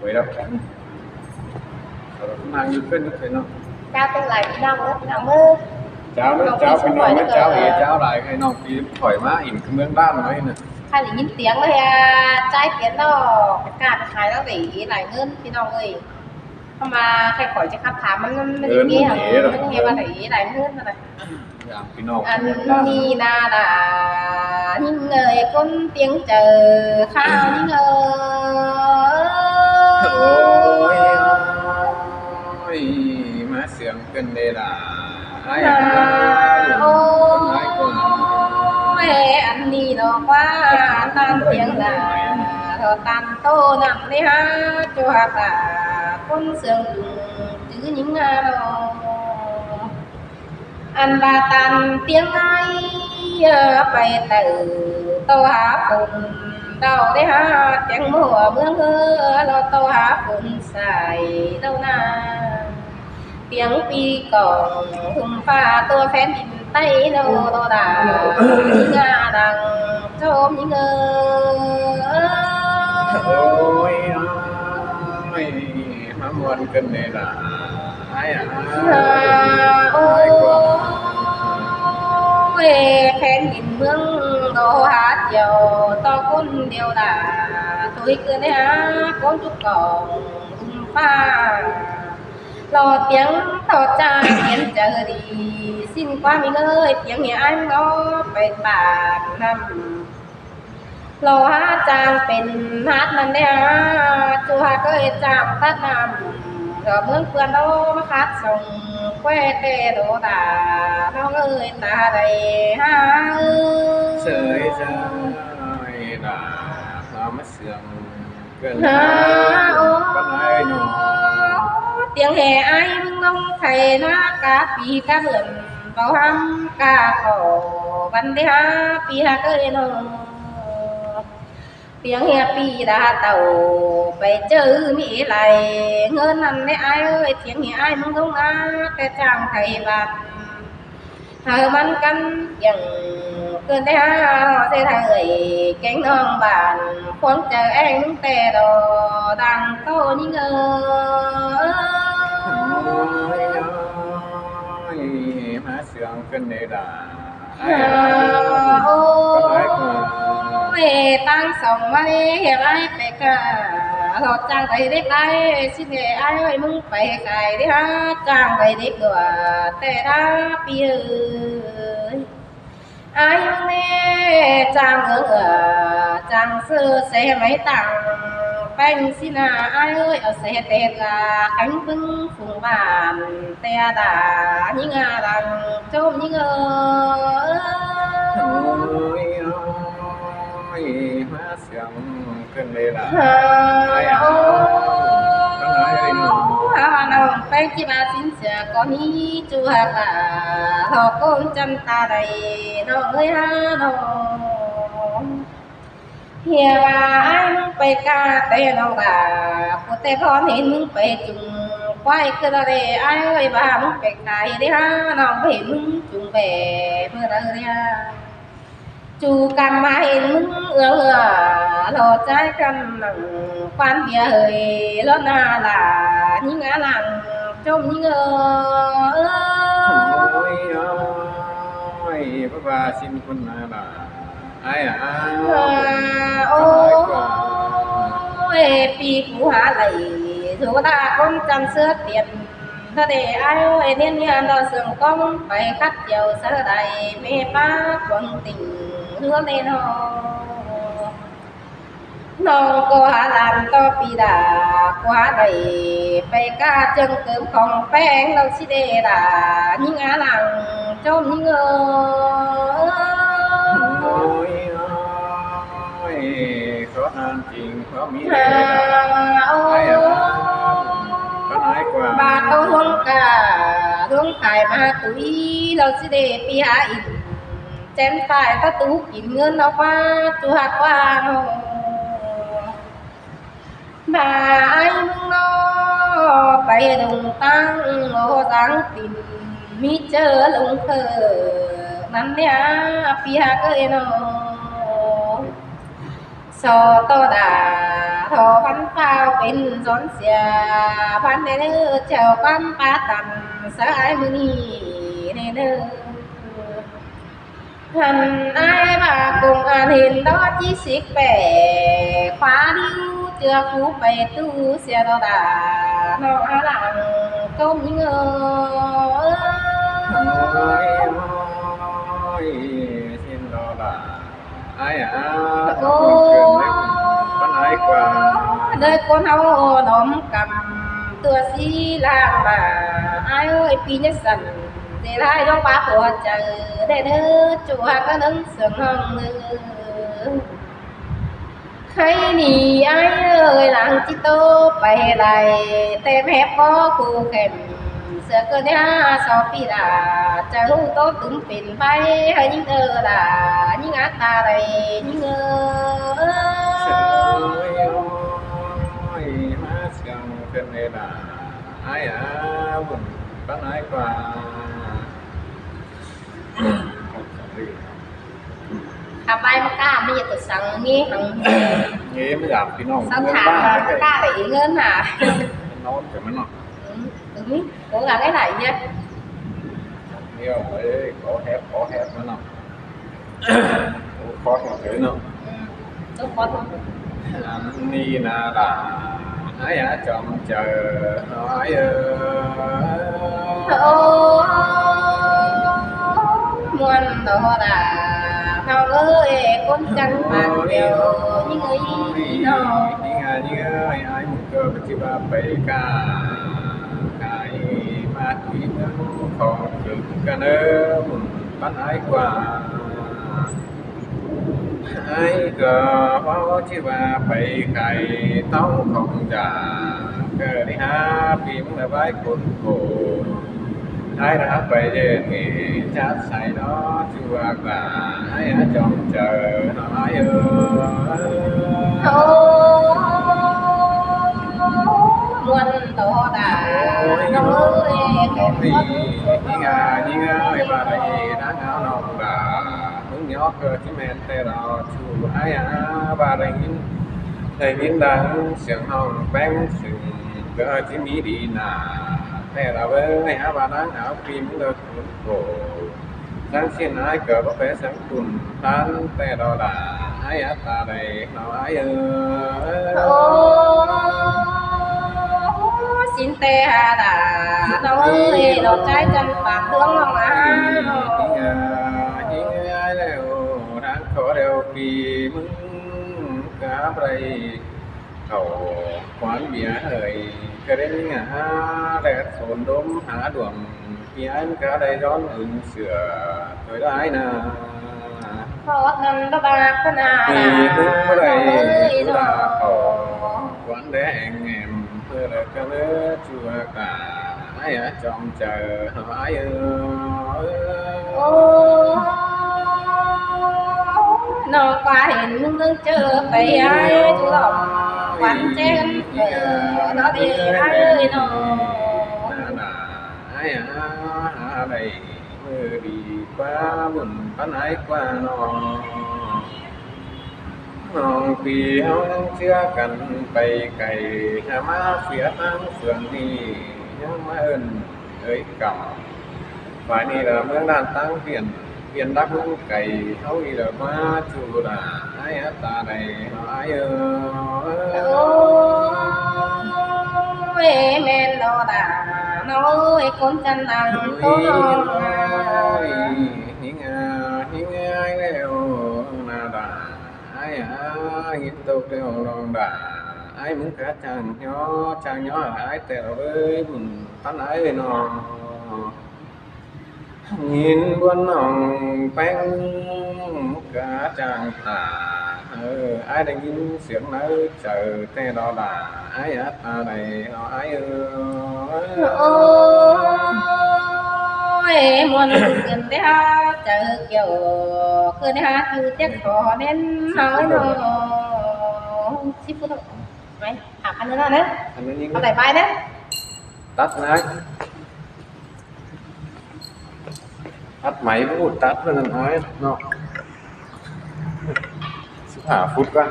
vậy đâu mang như cân thế nào Chào tương laiพี่น้องพี่น้องมือ cháu cái nòng cái cháu thì cháu lại cái nòng thì thoải mái nhìn cái miếng đan nói nè ถ้าได้ยินเสียงเลยใจเปลี่ยนดอกประกาศขายแล้วได้หลายเงินพี่น้องเอ้ยเข้ามาใครขอจะคำถามมันไม่ได้เกี่ยวมันเกี่ยวว่าได้หลายเงินอะไร làm cái nòng อันนี้นาดายิ่งเงยคนเตียงเจอข้าวยิ่งเงย ôi má sướng cân đây là ai โอ้ยอันนี้ดอกว่าตามเสียงดาเธอตามโตนำเลยฮะจัวตาคนเสียงจื้อยิ่งงาดอกอันบาตันเตียงไงไปตื่โตหาฝุ่นเดาได้ฮะเตียงมัวเมืองเราโตหาฝุ่นใส่เดานาเตียงปีก่อนหุ่มฟ้าตัวแฟนดินไต้โดโดดายิ่งงาดังโจมยิ่งเงย ôi ôi má muôn cân đây là ai à โอ้ยแค่ดินเมืองโดหาเจียวต่อคนเดียวดาตุยเกินได้ฮะคนทุกกองหุ่มฟ้ารอเตียงทอจ้าเขียนเจอดีสิ้นความมีเงยเตียงเนี่ยอันก็ไปปากน้ำรอหาจางเป็นฮัดมันได้ฮะจูฮาก็จางตัดน้ำรอเมืองเพื่อนเรามาคัดส่งแควเตโดตาน้องเอ้ยตาใดฮะ trời ơi là nó mất sướng cân con ai nó เตียงแห่ไอ้มึงน้องไทยนะกาปีกาเบิ่นเบาห้ำกาขอบันเดฮาปีฮาเกยโนเตียงแห่ปีดาเต่าไปเจอมีไหลเงินนั่นได้ไอ้เอ้ยเตียงแห่ไอ้มึงต้องอาแต่จ้างไทยบัดเธอมันกันอย่างเกินได้ฮะเสียทางเอ่ยแกงน้องบ้านควงเจอแองแต่ดอดังโตยิ่งเออ ôi má sướng cân đây là โอ้ con ai của ยตั้งสองมาเลยเห็นไรไปกะหลอดจ้างไปเด็กไรสิเดไอ้ไอ้มึงไปไกลดิฮะจ้างไปเด็กตัวแต่ถ้าปีเอ้ยไอ้มึงเนี่ยจ้างจ้างซื้อเสียไม่ตังแป้งสินะไอ้เอ้ยเอาเสียเตะกะขันบึ้งฝุ่งบ้านแต่ด่ายิ่งดังโจมยิ่งเออ ôi ôi má sướng cân đây là ai à con ai nó น้องแป้งที่มาสินเสียก็มีจูฮากาหอกก้นจันตาใดน้องเอ้ยฮะน้องเฮียว่าไอ้มึงไปกาแต่น้องดาพูดแต่พอเห็นมึงไปจุงควายคืออะไรไอ้เอ้ยบ้ามึงไปไกลดิฮะน้องไปเห็นมึงจุงแบเมื่อไรเนี่ย จูกันมาเห็นมึงรอใจกันหนังฟันเดียเฮยแล้วนาหลายิ่งหลังจมยิ่งôi ôi bác bà xin con là ai à โอ้ con ai của ยปีกูหาไหลถูกตาคนจำเสื้อเตียนถ้าได้ไอ้เอ้ยเนี่ยเนี่ยเราเสื่อมก้องไปคัดเดียวเสื้อใดไม่ป้าคนติ่งเฮือเลยนอ น้องก็หาลานต่อปีดากว่าใดไปกล้าจึงเติมของแป้งเราสิเดดายิ่งหลังจมยิ่งôi ôi khó ăn chinh khó mỹ โอ้ ai à con ai บา của ต้องห่วงกาห่วงตายมาตุยเราสิเดปีหาอินแจนตายถ้าตุกินเงินเอาว่าจูหักว่าโน bà ai mong nó bay đồng tăng ngô tăng tìm mi chờ lung khờ nắn nha phía cái nó so to đà thò พันเปล่าเป็นสอนเสียพันเด้อเจ้าปั้นปาตันสายมื้อนี้แน่เด้อท่านนายบ่ากงอ่านเห็นดอจิสิกแปขวาดิ้วเจือคูไปตู้เสียดอดาน้องอาหลังก้มยิงxin đó là ai con cường đấy con ai qua เด้อคนเฮาดอมกำตัวสีลางบ่าอ้ายเอ้ยปีนี้สั่นเดลายองป้าตัวเจอได้เด้อจัวก็นึงเสียงห้องนึงใครนี่อ้ายเอ้ยหลังจิโตไปไหลแต่แพ้พ่อกูแข็มเสือเกิน2ปีล่ะเจ้าโตตึงเป็นไปให้ยิ่งล่ะยิ่งอาตาใดยิ่งơi má xiang trên đây là ai buồn con ai qua อาไปมากล้าไม่อยากจะสั่งงี้หัง งี้ไม่อยากพี่น้อง สั่ง เงิน ถาม บ้าน มา ไม่ กล้าไปเงินหา นอนแต่มันเนาะ cố gắng cái này nha nhiều ấy có hẹp nó nọ khó thế nó tốt quá ni là ai chồng chờ nói muôn đồ là thao ơi con trăng bạc đều những người nó những người ai một cơ chỉ ba bảy caมาที่นั่งของถึงกันมุนปันไอ้กว่าไอ้ก็ว่าที่ว่าไปไก่ต้องของจ่าเกิดหาพิมพ์ละใบคนโกไอ้รักไปเย็นจัดใส่เนาะชัวกว่าไอ้จอมเจอน้อยmuôn đồ đà nó ơi thì những người bà đây đã ngáo nồng đã hướng nhỏ cơ chỉ men tê đào chú ai bà đây nhìn đang sướng hồng bén sừng cơ chỉ mỹ đi nà tê đào với bà đang áo phim được cổ sáng xin ai cờ có vẻ sáng tuần tán tê đào đà ai ta đây nào ai xin tê hà đà nó ơi đọc trái chân bạc tướng lòng những ai đều đang khó đều kỳ mừng cá bầy khẩu quán bia hơi cái đến ngã đẹp sồn đốm há đuồng khi anh cá đây đón ứng sửa tới đái nà khó khăn đó bạc cái nào thì đúng đây là khẩu quán để anh em thưa là cái lứa chùa cả ai trong chờ hỏi nó qua hiện lưng chờ phải ai chú lòng quán chen nó đi ai ơi nó ai đây mưa đi qua buồn bắn ai qua nóน้องปีเฮายังเชื่อกันไปไกลหามาเสียตั้งเฟืองนี้ยังมาเอิ้นเอ้ยกำฝ่ายนี้ละเมืองด้านตั้งเปลี่ยนรักเมืองไกลเฮาอีละมาจูดาอ้ายตาใดอ้ายmen đó đà nó ơi con chân nàng có những ai đều là đà ai nhìn tôi đều lòng đà ai muốn cả chàng nhỏ ai tèo với buồn tán ai nó nhìn buồn lòng bén cả chàng tà ai đang nhìn xiềng nói chờ tè đó là ai ta này ai ơi muốn gần té chờ kiểu cứ té chú tiếc khó nên nói nó ship phút mày học anh nữa đấy có đẩy bay đấy tắt này tắt máy cũng tắt rồi nói nó 15 phút quá